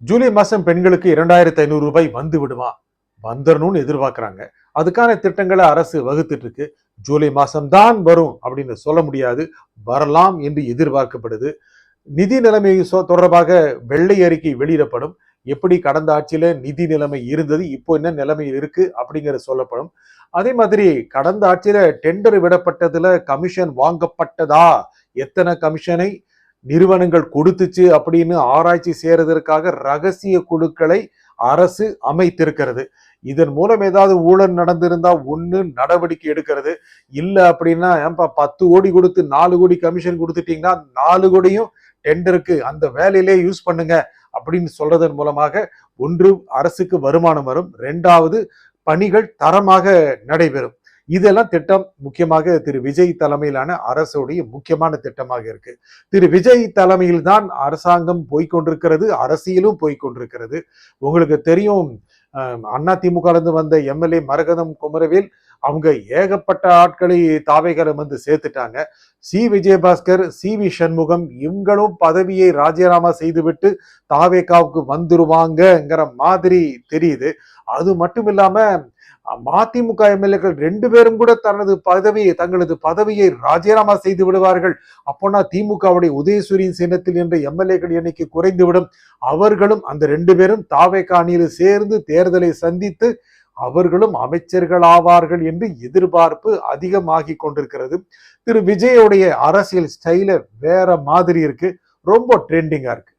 ஜூலை மாசம் பெண்களுக்கு 2500 ரூபாய் வந்து விடுமா? வந்துடணும்னு எதிர்பார்க்கறாங்க. அதுக்கான திட்டங்களை அரசு வகுத்துட்டு இருக்கு. ஜூலை மாசம் தான் வரும் அப்படின்னு சொல்ல முடியாது. வரலாம் என்று எதிர்பார்க்கப்படுது. நிதி நிலைமை தொடர்பாக வெள்ளை அறிக்கை வெளியிடப்படும். எப்படி கடந்த ஆட்சியில நிதி நிலைமை இருந்தது, இப்போ என்ன நிலைமையில் இருக்கு அப்படிங்கிறது சொல்லப்படும். அதே மாதிரி கடந்த ஆட்சியில டெண்டர் விடப்பட்டதுல கமிஷன் வாங்கப்பட்டதா, எத்தனை கமிஷனை நிறுவனங்கள் கொடுத்துச்சு அப்படின்னு ஆராய்ச்சி செய்யறதற்காக ரகசிய குழுக்களை அரசு அமைத்திருக்கிறது. இதன் மூலம் ஏதாவது ஊழல் நடந்திருந்தா ஒண்ணு நடவடிக்கை எடுக்கிறது. இல்ல அப்படின்னா ஏன்பா 10 கோடி கொடுத்து 4 கோடி கமிஷன் கொடுத்துட்டீங்கன்னா 4 கோடியும் டெண்டருக்கு அந்த வேலையிலே யூஸ் பண்ணுங்க அப்படின்னு சொல்றதன் மூலமாக ஒன்று அரசுக்கு வருமானம் வரும், இரண்டாவது பணிகள் தரமாக நடைபெறும். இதெல்லாம் திட்டம் முக்கியமாக திரு விஜய் தலைமையிலான அரசுடைய முக்கியமான திட்டமாக இருக்கு. திரு விஜய் தலைமையில் தான் அரசாங்கம் போய்கொண்டிருக்கிறது, அரசியலும் போய்கொண்டிருக்கிறது. உங்களுக்கு தெரியும், அதிமுக இருந்து வந்த எம்எல்ஏ மரகதம் குமரவேல் அவங்க ஏகப்பட்ட ஆட்களை தாவேகரம் வந்து சேர்த்துட்டாங்க. C Vijayabaskar, C V Shanmugam இவங்களும் பதவியை ராஜினாமா செய்துவிட்டு தாவேகாவுக்கு வந்துருவாங்கங்கிற மாதிரி தெரியுது. அது மட்டும் இல்லாம மதிமுக எம்எல்ஏக்கள் 2 பேரும் கூட தங்களது பதவியை ராஜினாமா செய்து விடுவார்கள். அப்போனா திமுகவுடைய உதயசூரியன் சின்னத்தில் என்ற எம்எல்ஏக்கள் எண்ணிக்கை குறைந்துவிடும். அவர்களும் அந்த 2 பேரும் தாவேகா அணியில் சேர்ந்து தேர்தலை சந்தித்து அவர்களும் அமைச்சர்கள் ஆவார்கள் என்று எதிர்பார்ப்பு அதிகமாகி கொண்டிருக்கிறது. திரு விஜயோடைய அரசியல் ஸ்டைல வேற மாதிரி இருக்கு, ரொம்ப ட்ரெண்டிங்கா இருக்கு.